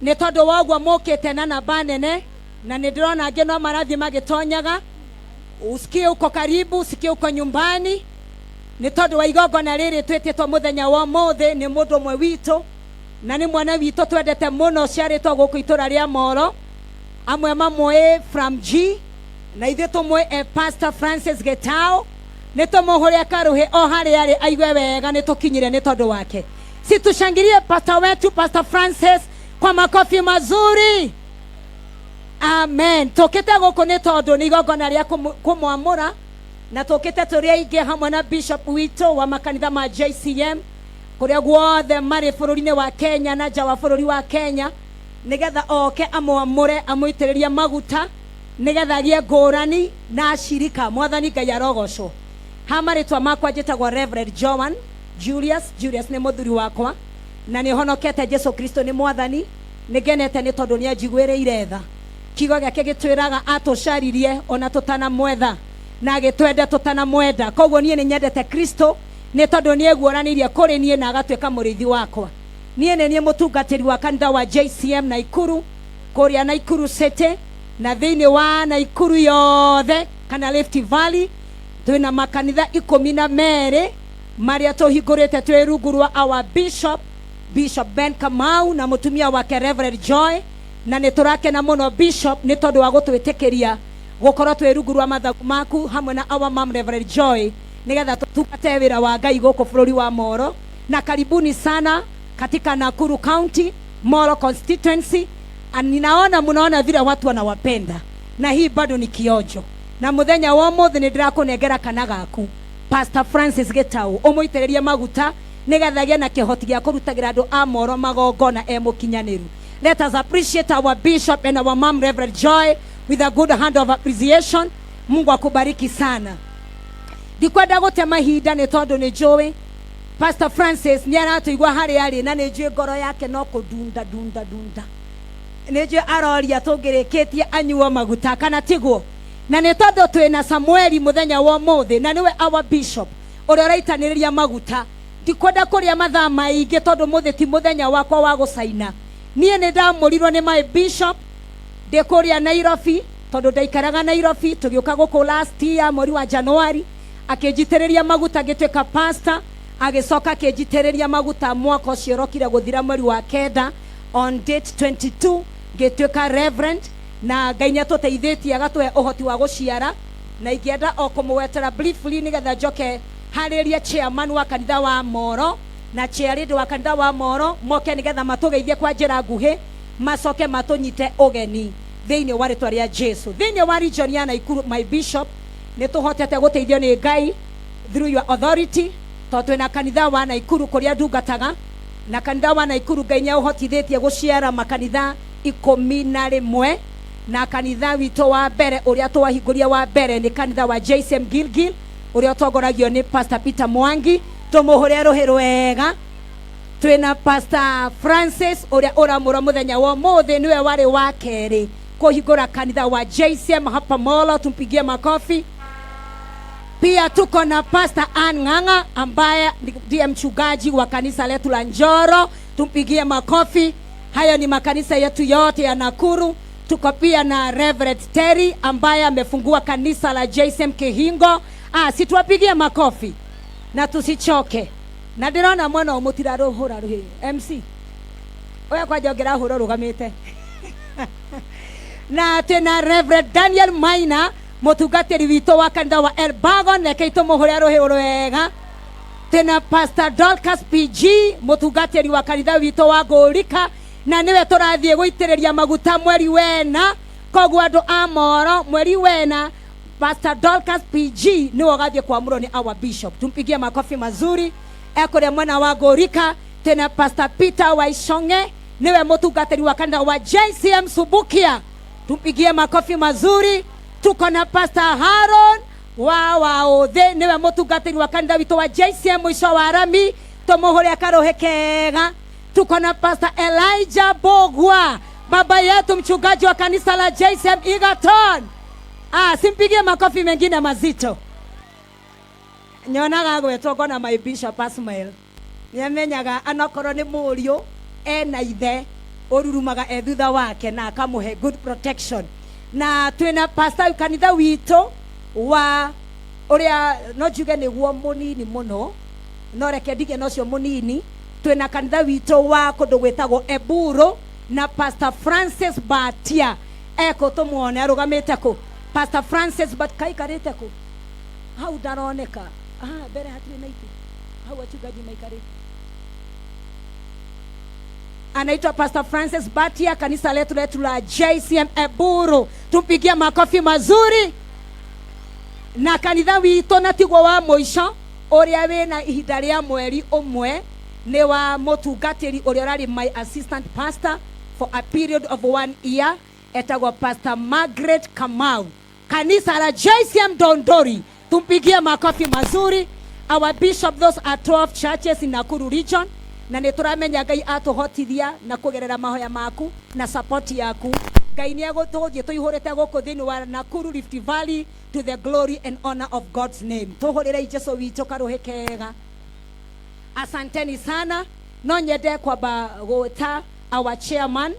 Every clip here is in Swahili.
Nĩ tondũ wogwa mũkĩte na namba nene na nĩ ndĩrona angĩ no marathi magĩtonyaga. Usikie uko karibu, usikie uko nyumbani. Nĩ tondũ wa igongona rĩrĩ twĩtĩtwo mũthenya wa ũmũthĩ nĩ mũndũ ũmwe witũ na nĩ mwana witũ twendete mũno ciarĩtwo gũkũ itũra rĩa Moro. Amwe mamwe from G na ithuĩ tũmwe Pastor Francis Getao. Nĩ tũmũhũrĩa karũhĩ o harĩa arĩ aigue wega nĩ tũkinyire nĩ tondũ wake. Si tushangilie pastor wetu Pastor Francis kwa makofi mazuri. Amen. Tũkĩte gũkũ nĩ tondũ nĩ igongona rĩa kũmwamũra na tũkĩte tũrĩ aingĩ hamwe na Bishop witũ wa makanitha ma JCM kũrĩa guothe marĩ bũrũri-inĩ wa Kenya na nja wa bũrũri wa Kenya, nĩgetha oke amwamũre amũitĩrĩrie maguta nĩgetha agĩe ngũrani na ashirika. Mwathani Ngai arogocwo. Ha marĩtwa makwa njĩtagwo Reverend Joan Julius nĩ mũthuri wakwa na nĩ honokete Jesu Kristo nĩ mwathani. Nĩngenete nĩ tondũ nĩ anjiguĩrĩire tha. Kiugo gĩake gĩtwĩraga atũcaririe ona tũtanamwetha na agĩtwenda tũtanamwenda. Koguo niĩ nĩ nyendete Kristo nĩ tondũ nĩ eguoranĩirie kũrĩ niĩ na agatuĩka mũrĩithi wakwa. Niĩ nĩ niĩ mũtungatĩri wa kanitha wa JCM Naikuru kũrĩa Naikuru City na thĩinĩ wa Naikuru yothe kana Rift Valley. Twĩna makanitha 12 marĩa tũhingũrĩte twĩ rungu rwa our Bishop Ben Kamau na mũtumia wake Reverend Joy. Na nĩ tũrakena mũno Bishop nĩ tondũ wa gũtwĩtĩkĩria gũkorwo twĩ rungu rwa mathagu maku hamwe na our mom Reverend Joy nĩgetha tũtungate wĩra wa Ngai gũkũ bũrũri wa Moro. Na karibuni sana katika Nakuru County Moro constituency. Ninaona mnaona vile watu wanawapenda na hii bado ni kionjo. Na muthenya wa ũmũthĩ nĩ ndĩrakũnengera kana gaku Pastor Francis Getao ũmũitĩrĩrie maguta nĩgetha agĩe na kĩhoti gĩa kũrutagĩra andũ a Moro magongona mũkinyanĩru. Let us appreciate our Bishop and our mom Reverend Joy with a good hand of appreciation. Mungu akubariki sana. Ndikwenda gũte mahinda nĩ tondũ nĩ njũĩ Pastor Francis nĩ aratũigua harĩa arĩ na nĩ njũĩ ngoro yake no kũdunda. Nĩ njũĩ aroria tũngĩrĩkĩtie anyuo maguta kana tiguo. Na nĩ tondũ twĩna Samueli mũthenya wa ũmũthĩ na nĩwe our Bishop ũrĩa ũraitanĩrĩria maguta. Ndikwenda kũrĩa mathaa maingĩ tondũ mũthĩ ti mũthenya wakwa wa gũcaina. Niĩ nĩ ndamũrirwo nĩ my Bishop ndĩ kũrĩa Nairobi tondũ ndaikaraga Nairobi. Tũgĩũka gũkũ last year mweri wa Januari akĩnjitĩrĩria maguta ngĩtuĩka pastor, agĩcoka akĩnjitĩrĩria maguta mwaka ũcio ũrokire gũthira mweri wa kenda on date 22 ngĩtuĩka reverend. Na Ngai nĩ atũteithĩtie agatũhe ũhoti wa gũciara na ingĩenda o kũmũwetera briefly nĩgetha njoke harĩrie chairman wa kanitha wa Moro na chairleader wa kanitha wa Moro moke nĩgetha matũgeithie kwa njĩra nguhĩ macoke matũnyite ũgeni thĩinĩ wa rĩtwa rĩa Jesu. Thĩinĩ wa region ya Naikuru my Bishop nĩ tũhotete gũteithio nĩ Ngai through your authority tondũ twĩna kanitha wa Naikuru kũrĩa ndungataga na kanitha wa Naikuru Ngai nĩ ũhotithĩtie gũciara makanitha 11 na kanitha witũ wa mbere ũrĩa twahingũria wa mbere nĩ kanitha wa JCM Gilgil ũrĩa ũtongoragio nĩ Pastor Peter Mwangi. Tũmũhũrĩa rũhĩ rwega. Twĩna Pastor Francis ũrĩa ũramũra mũthenya wa ũmũthĩ nĩwe warĩ wa kerĩ kũhingũra kanitha wa JCM hapa Molo. Tumpigie makofi. Pia tuko na Pastor Ann Ng'ang'a ambaye ndiye mchungaji wa kanisa letu la Njoro. Tumpigie makofi. Hayo ni makanisa yetu yote ya Nakuru. Tuko pia na Reverend Terry ambaye amefungua kanisa la JCM Kihingo. Situwapigie makofi na tusichoke. Na ndĩrona mwana ũmũtira rũhũra rũhĩ MC oya kwa jongera hũra rũgamĩte. Na tena Reverend Daniel Maina mũtungatĩri witũ wa kanitha wa Elbago neke tũmũhũrĩa rũhĩ rwega. Tena Pastor Dorcas PG mũtungatĩri wa kanitha witũ wa Ngũrika na niwe tũrathiĩ gũitĩrĩria maguta mweri wena. Koguo andũ a Moro mweri wena Pastor Dorcas PG niwe ũgathiĩ kwamũrwo nĩ our Bishop. Tumpigie makofi mazuri. Ekũrĩa mwena wa Ngũrika. Tena Pastor Peter Waishonge niwe mũtungatĩri wa kanitha wa JCM Subukia. Tumpigie makofi mazuri. Tuko na Pastor Haron Waũthĩ niwe mũtungatĩri wa kanitha witũ wa JCM Mwisho wa Rami. Tũmũhũrĩa karũhĩ kega. Tuko na Pastor Elijah Bogwa baba yetu mchungaji wa kanisa la JCM Egerton. Simpigie makofi mengine mazito. Nyonaga gwetwo na my Bishop Asmael. Nĩamenyaga anakorwo nĩ mũriũ ena ithe orurumaga thutha wake na akamuhe good protection. Na twina pastor kanitha wito wa uria no njuge niguo munini muno no reke ndige nocio munini. Twina kanitha wito wa kundu gwitagwo Eburu na Pastor Francis Batia eko tumuone arugamite ku. Pastor Francis Batia karite ku hau daroneka mbere hatire naiti hau wachungaji maikarite. Anaitwa Pastor Francis Batia, kanisa letu la JCM Eburu. Tumpigie makofi mazuri. Na kanitha wito na tigwo wa muico uria wina ihinda ria mweri umwe ni wa mutungatiri uria rari my assistant pastor for a period of 1 year etagwo Pastor Margaret Kamau, kanisa la JCM Dondori. Tumpigie makofi mazuri. Our bishop, those are 12 churches in Nakuru region. Na nituramenya Ngai atuhotithia na kugerera mahoya maku na support yaku. Ngai ni agututhie tuihurite guku thini wa Nakuru Rift Valley to the glory and honor of God's name. Tuhurire Jesu witu karuhe kega. Asanteni sana. No nyende kwamba gota our chairman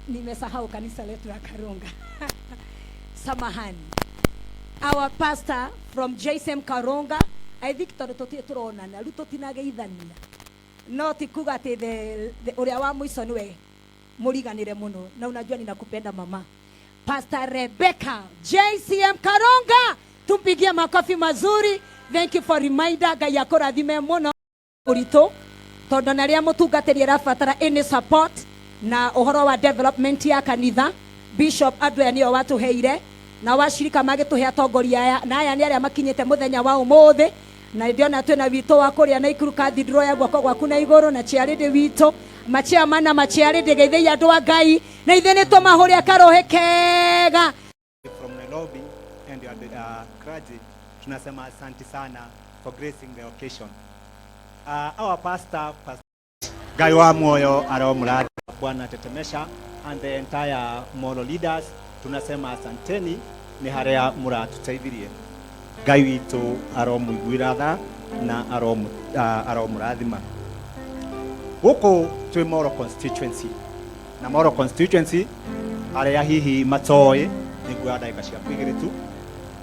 nimesahau kanisa letu la Karunga. Samahani. Our pastor from JCM Karunga, I think turona na rutotinage ithania. No tikuga te the uria wa muico niwe muriganire muno na unajua ninakupenda mama. Pastor Rebecca, JCM Karunga, tumpigie makofi mazuri. Thank you for reminder. Ngai akurathime muno urito tondu na ria mutungatiri rafatara any support na uhoro wa development ya kanitha. Bishop Adwe niyo watuheire na washirika magituhe atongoria na aya ni aria makinyite muthenya wa umuthi. Na ndiona twina wito wa kuria na Ikuru Cathedral ya gwako gwaku na iguru na chiaride wito machia mana machiaride geithei andu a Ngai na ithene to mahuria karohe kega. From Nairobi and Kraji tunasema asante sana for gracing the occasion. Our pastor Ngai wa moyo aromuradi Bwana Tetemesha and the entire moral leaders tunasema asanteni ni haria muratuteithirie. Ngai witu aromuiguira tha na aromurathima. Guku twi Moro constituency na Moro constituency aria hihi matoi niguo ndaika cia kwigiritu.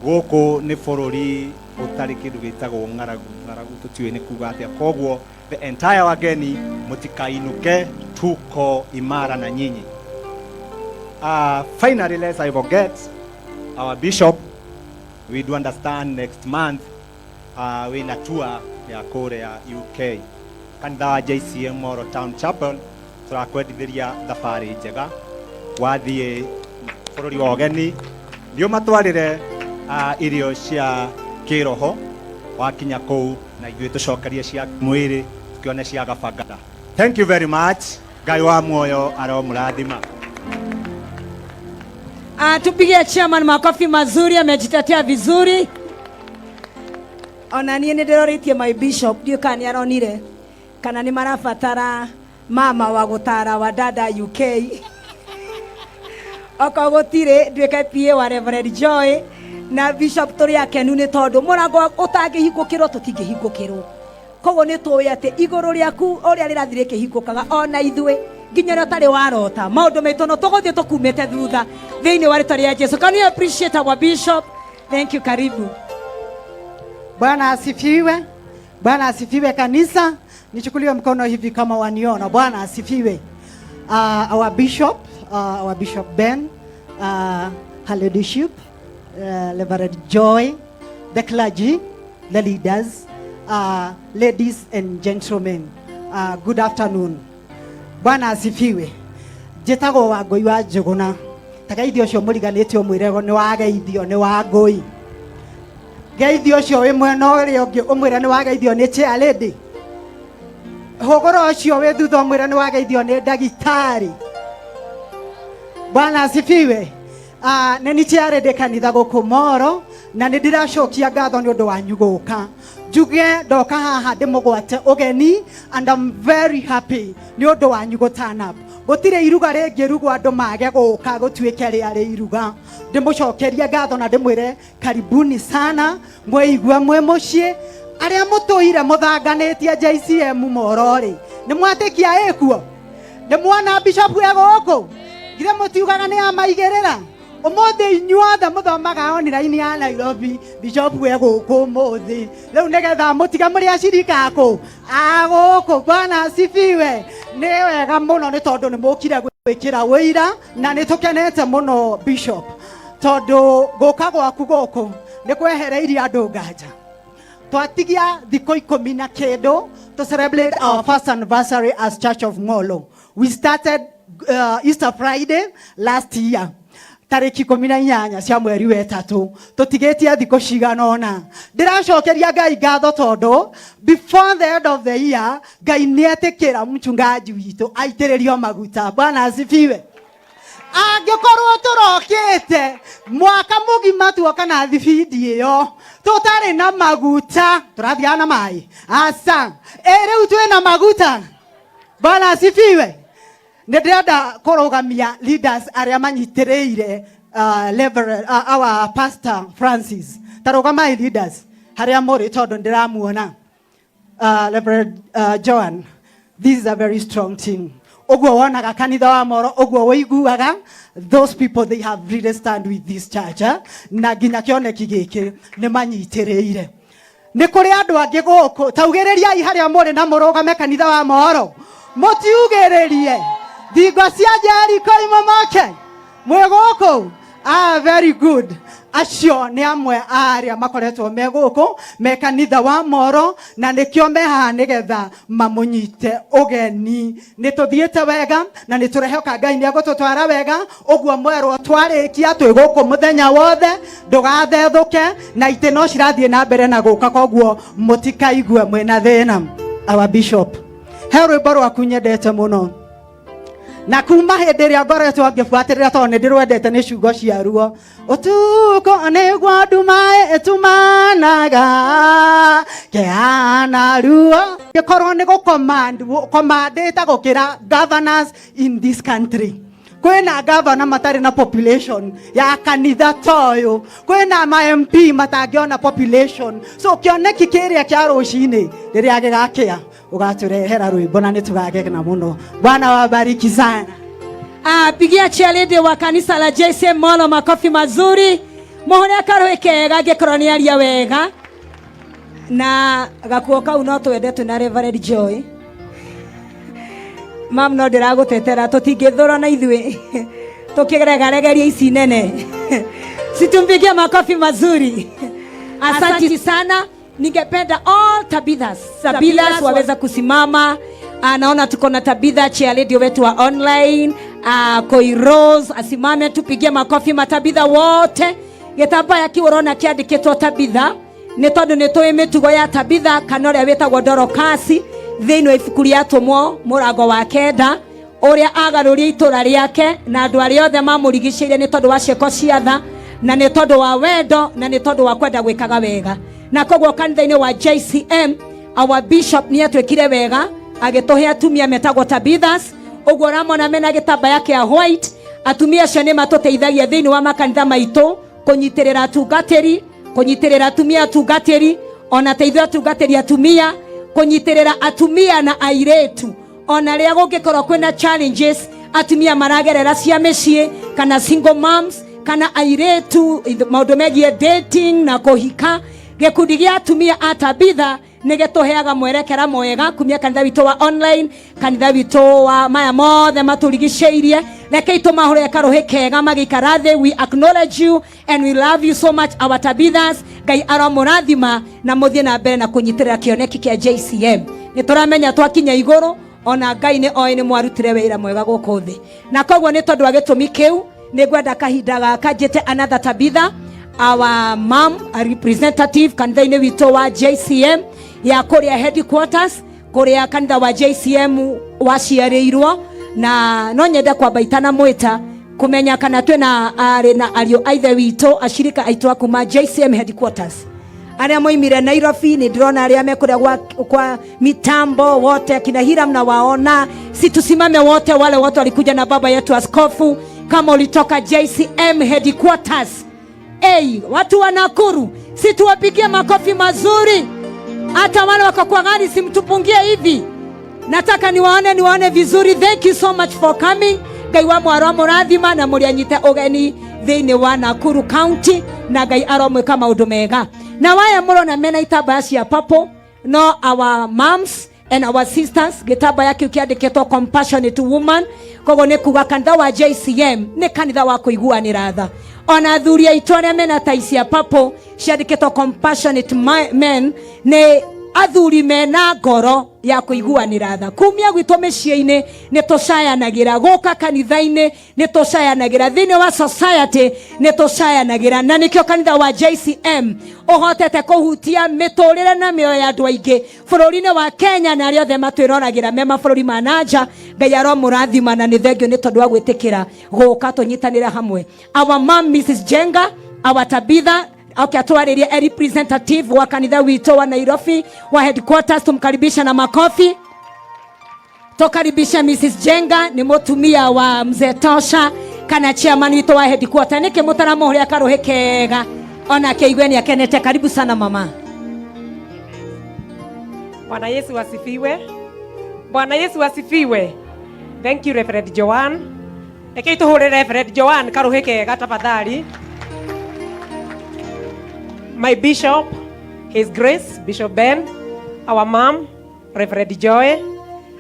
Guku ni bururi utari kindu gitagwo ng'aragu tutiwe ni kuga atia. Koguo the entire wageni mutikainuke, tuko imara na nyinyi. Finally, lest I forget, our bishop, we do understand next month we na tour ya Korea UK. Kanitha JCM Moro Town Chapel turakwendithiria thabari njega wathie bururi wa ogeni ndio matwarire irio cia kiroho wakinya kou na ithuĩ tucokerie cia mwiri tukione cia gabangata. Thank you very much. Ngai wa muoyo aromurathima. Tupigie chairman makofi mazuri, amejitetea vizuri. Ona niĩ nĩndĩroritie my bishop ndiũ kana nĩaronire kana nĩ marabatara mama wa gutara wa dada UK. Oko gutire ndwĩke PA wa Reverend Joy na bishop tũrĩ akenu nĩ tondũ mũrango ũtangĩhingũkĩrwo tũtingĩhingũkĩrwo. Koguo nĩ tũĩ atĩ igũrũ rĩaku ũrĩa rĩrathire kĩhingũkaga ona ithuĩ nginya rĩo tarĩ warota maũndũ maitũ no tũgũthiĩ tũkumĩte thutha thĩinĩ wa rĩĩtwa rĩa Jesũ. Can you appreciate our bishop? Thank you. Karibu. Bwana asifiwe. Bwana asifiwe kanisa. Nichukulie mkono hivi kama waniona. Bwana asifiwe. Our bishop Ben, her leadership, Reverend Joy, the clergy, the leaders, ladies and gentlemen, good afternoon. Bwana asifiwe. Jetago wa Ngũi wa Njũgũna. Tagaithio cio mũriganĩtio mwĩrego nĩ wageithio nĩ wa Ngũi. Geithio cio wĩ mwena ũrĩa ũngĩ ũmwĩra nĩ wageithio nĩ chairlady. Hũgũro ũcio wĩ thutha ũmwĩra nĩ wageithio nĩ ndagĩtarĩ. Bwana asifiwe. Nĩ ni chairlady kanitha gũkũ Moro na nĩ ndĩracokia ngatho nĩ ũndũ wanyu gũka. Njuge ndoka haha ndĩmũgwate ũgeni and I'm very happy nĩ ũndũ wanyu turn up. Gũtirĩ iruga rĩngĩ rugwo andũ mage gũka gũtuĩke rĩarĩ iruga. Ndĩmũcokeria ngatho na ndĩmwĩre karibuni sana, mweigua mwe mũciĩ. aria mutoire muthanganetie JCM morori ni mwatikia ekuo ni mwana bishop ego gire mutiugaga ni amaigerera umuthi inyuothe muthomaga online ya Nairobi bishop ego ko muthi riu nigetha mutiga muri ashirika ko agoko Bwana asifiwe ni wega muno ni tondu ni mukire gwikira wira na ni tukenete muno bishop tondu guka gwaku goko ni kwehereirie andu nganja twatigia thiko 19 to celebrate our first anniversary as Church of Molo. We started Easter Friday last year. Tariki 18 cia mweri wa 3 tutigetia thiko ciganona ndiracokeria Ngai ngatho tondu before the end of the year Ngai nietikira mchungaji witu aitiririo maguta. Bwana asifiwe. Angikorwo turokite mwaka mugima tuoka na thibindi iyo tutari na maguta turathia na mai asa riu twina maguta. Bwana asifiwe. Ndirenda kurugamia leaders aria manyitiriire our pastor Francis tarugamai leaders haria muri tondu ndiramuona Reverend Joan. This is a very strong team. Ogwo wonaga kanitha wa Moro ogwo woiguaga those people they have really stand with this church na ginya kioneki giki ni manyitiriire ni kuri andu angi guku taugiriria haria muri na murugame kanitha wa Moro mutiugiririe thingo cia Jeriko imomoke mwiguku very good. Acio ni amwe aria makoretwo me guku me kanitha wa Moro na nikio meha nigetha mamunyite ugeni ni tuthiete wega na ni turehoka Ngai ni agututwara wega ogwo mwerwo twarikia twi guku muthenya wothe ndugathethuke na ite no cirathie na mbere na guka kogwo mutikaigue mwena thina. Our bishop he rwimbo rwaku nyendete muno na kuma hindi ria ngoretwo ngibuatirira tondu ndirwendete ni ciugo cia ruo utuko ni gwa ndumae etumanaga kiana ruo gikorwo ni commandita gukira governors in this country. Kwena governor matari na population ya kanitha toyo, kwena ma MP matangiona population. So kioneki kiria kia rucini riria gigakia ugaturehera rwimbo na nitugagegena muno. Bwana wabariki sana. Pigia cheerleader wa kanisa la JCM Molo makofi mazuri. Muhone akaroekega gikoroni aria wega na gakuoka unoto wedetwe na Reverend Joy. Mam no ndiragutetera tutingithura na ithui tukigeregaregeria ici nene. Situmpigie makofi mazuri. Asante sana. Ningependa all Tabithas waweza kusimama. Naona tuko na Tabitha cheerleader wetu wa online. Koi Rose asimame tupigie makofi matabitha wote. Gitamba yakiurona kiandikitwo Tabitha ni tondu ni twi mitugo ya Tabitha kana ria wetagwo Dorokasi thiini ibuku ria tumwo murango wa kenda uria agaruria itura riake na andu aria othe mamurigicire ni tondu wa cieko cia tha na ni tondu wa wendo na ni tondu wa kwenda gwikaga wega. Na kogwo kanitha-ini wa JCM our bishop ni atwikire wega agituhe atumia metagwo Tabithas. Ogwo ramona mena gitambaya kia white atumia acio ni matuteithagia thiini wa makanitha maitu kunyitirira atungatiri, kunyitirira atumia atungatiri, ona teithio atungatiri atumia, kunyitirira atumia na airetu. Ona ria gungikorwo kwina challenges atumia maragerera cia micii kana single moms kana airetu maundu megie dating na kuhika, gikundi gia atumia a Tabitha nigetuheaga mwerekera mwega kumia kanitha witu wa online, kanitha witu wa maya mothe maturigiceirie. Reke itumahure karuhe kega magikara thi. We acknowledge you and we love you so much our Tabithas. Ngai aramurathima na muthie na mbere na kunyitirira kioneki kia JCM. Nituramenya twakinya iguru ona Ngai ni oi ni mwarutire wira mwega guku thi. Na kogwo ni tondu wa gitumi kiu nigwenda kahinda gaka njite another Tabitha, our mom, a representative kanitha-ini witu wa JCM ya kuria headquarters kuria kanitha wa JCM waciarirwo. Na no nyenda kwabaitana mwita kumenya kana twena ari na ario aithe witu ashirika aitu akuma JCM headquarters aria moimire Nairobi. Ni ndirona aria mekuria kwa mitambo wote kina Hiram na waona. Situsimame wote wale wote walikuja na baba yetu askofu kama ulitoka JCM headquarters. Watu wa Nakuru, situwapigie makofi mazuri. Hata wale wako kwa gari simtupungie hivi. Nataka niwaone vizuri. Thank you so much for coming. Ngai wa mwaro mũrathima na mũrĩanyite ũgeni thĩinĩ wa Nakuru County na Ngai aromwĩka maũndũ mega. Na waya mũrona mena itambaya cia purple, no our moms and our sisters gĩtambaya kĩu kĩandĩkĩtwo compassionate woman. Koguo nĩ kuga kanitha wa JCM nĩ kanitha wa kũiguanĩra tha. Ona athuri aitũ arĩa mena tai cia purple ciandĩkĩtwo compassionate men nĩ athuri mena ngoro ya kuiguanira tha. Kumia gwitũ mĩciĩ-inĩ nĩ tũcayanagĩra, gũka kanitha-inĩ nĩ tũcayanagĩra, thĩinĩ wa society nĩ tũcayanagĩra, na nĩkĩo kanitha wa JCM ũhotete kũhutia mĩtũrĩre na mĩoyo ya andũ aingĩ bũrũri-inĩ wa Kenya na arĩa othe matwĩroragĩra me mabũrũri ma nanja. Ngai aromũrathima na nĩ thengio nĩ tondũ wa gwĩtĩkĩra gũka tũnyitanĩre hamwe. Our mom Mrs. Jenga, our Tabitha, okay, atuaririe a representative wa kanitha wito wa Nairobi wa headquarters, tumkaribisha na makofi. Tukaribisha Mrs. Jenga, ni mutumia wa Mzee Tosha kana chairman wito wa headquarters. Niki mutaramo huria karuhe kega ona keigweni akenete. Karibu sana mama. Bwana Yesu asifiwe. Bwana Yesu asifiwe. Thank you Reverend Joan. Ekeitu hore Reverend Joan karuhe kega tafadhali. My Bishop, His Grace, Bishop Ben, our mom, Reverend Joy,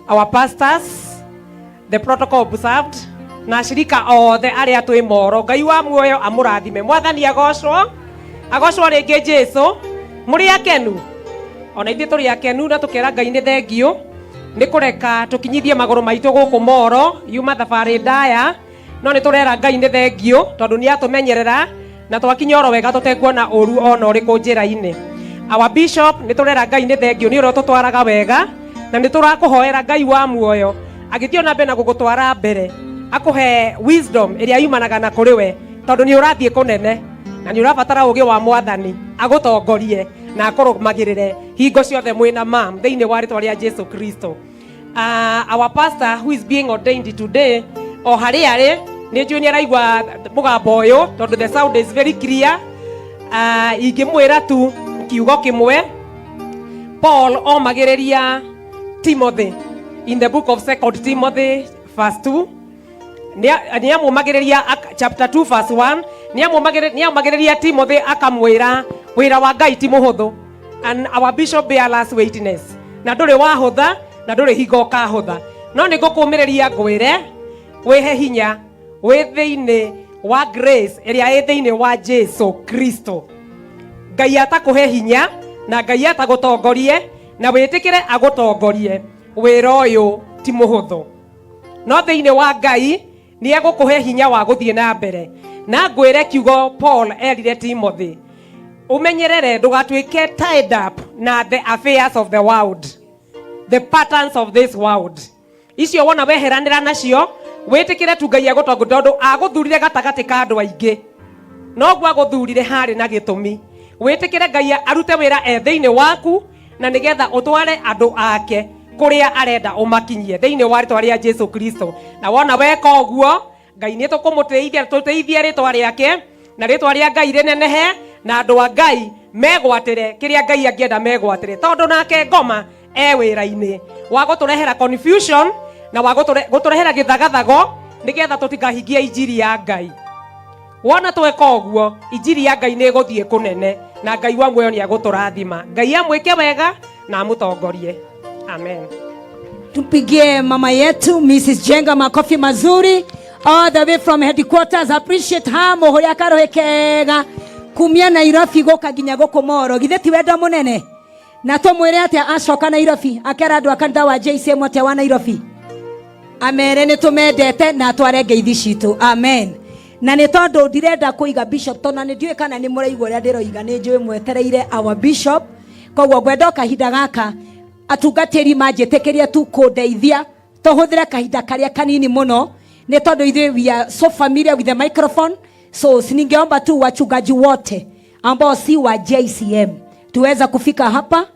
our pastors, the protocol observed, na shirika othe aria twi moro. Ngai wa muoyo amurathime. Mwathani agocwo rĩngĩ Jesu. Mũrĩ akenu? Ona ithuĩ tũrĩ akenu na tũkera Ngai nĩ thengio nĩ kũreka tũkinyithie magũrũ maitũ gũkũ moro yuma thabarĩ ndaya, no nĩ tũrera Ngai nĩ thengio tondũ nĩ atũmenyerera na twakinya oro wega tũtekuona ũru ona ũrĩkũ njĩra-inĩ. Our Bishop nĩ tũrera Ngai nĩ thengio nĩ ũrĩa tũtwaraga wega na nĩ tũrakũhoera Ngai wa muoyo agĩthiĩ ona mbere na gũgũtwara mbere, akũhe wisdom ĩrĩa yumanaga na kũrĩ we tondũ nĩ ũrathiĩ kũnene na nĩ ũrabatara ũgĩ wa Mwathani agũtongorie na akũrũmagĩrĩre hingo ciothe mwĩna mam thĩinĩ wa rĩtwa rĩa Jesu Kristo. Our pastor who is being ordained today, o harĩa arĩ nĩ njũĩ nĩ araigua mũgambo ũyũ tondũ the sound is very clear. Ingĩmwĩra tu kiugo kĩmwe. Paul omagĩrĩria Timothy in the book of 2 Timothy verse 2, nĩ amũmagĩrĩria chapter 2 verse 1, nĩ amũmagĩrĩria Timothy akamwĩra wĩra wa Ngai ti mũhũthũ, and our Bishop bear us witness, na ndũrĩ wahũtha na ndũrĩ hingo kahũtha, no nĩ ngũkũmĩrĩria ngwĩre wĩhe hinya wĩ thĩinĩ wa grace ĩrĩa ĩ thĩinĩ wa Jesu Kristo. Ngai atakũhe hinya na Ngai atagũtongorie na wĩtĩkĩre agũtongorie. Wĩra ũyũ ti mũhũthũ, no thĩinĩ wa Ngai nĩ egũkũhe hinya wa gũthiĩ na mbere. Na ngwĩre kiugo Paul erire Timothy, umenyerere ndũgatuĩke tied up na the affairs of the world, the patterns of this world. Icio wona weheranĩra nacio wĩtĩkĩre tu Ngai agũtongoria tondũ agũthurire gatagatĩ ka andũ aingĩ, noguo agũthurire harĩ na gĩtũmi. Wĩtĩkĩre Ngai arute wĩra thĩinĩ waku na nĩgetha ũtware andũ ake kũrĩa arenda ũmakinyie thĩinĩ wa rĩtwa rĩa Jesu Kristo. Na wona weka ũguo Ngai nĩ tũkũmũteithia tũteithie rĩtwa rĩake na rĩtwa rĩa Ngai rĩnenehe na andũ a Ngai megwatĩre kĩrĩa Ngai angĩenda megwatĩre, tondũ nake ngoma wĩra-inĩ wa gũtũrehera confusion na wa gũtũrehera gĩthagathago nĩgetha tũtikahingie injiri ya Ngai. Wona tweka ũguo injiri ya Ngai nĩ ĩgũthiĩ kũnene na Ngai wa muoyo nĩ agũtũrathima. Ngai amwĩke wega na amũtongorie. Amen. Tupigie mama yetu Mrs. Jenga makofi mazuri all the way from headquarters. Appreciate ha mũhũrĩa karohe kega kumia Nairobi gũka nginya gũkũ moro. Githĩ ti wendo mũnene? Na tũmwĩre atĩ acoka Nairobi akera andũ a kanitha wa JCM othe wa Nairobi amere nĩ tũmendete na atware ngeithi citũ. Amen. Na nĩ tondũ ndirenda kũiga bishop tondũ nĩ ndiũĩ kana nĩ mũraigua ũrĩa ndĩroiga, nĩ njũĩ mwetereire our bishop, koguo ngwenda kahinda gaka atungatĩri manjĩtĩkĩria tu kũndeithia tũhũthĩre kahinda karĩa kanini mũno nĩ tondũ ithuĩ we are so familiar with the microphone, so ningeomba tu wachungaji wote ambao si wa JCM tuweza kufika hapa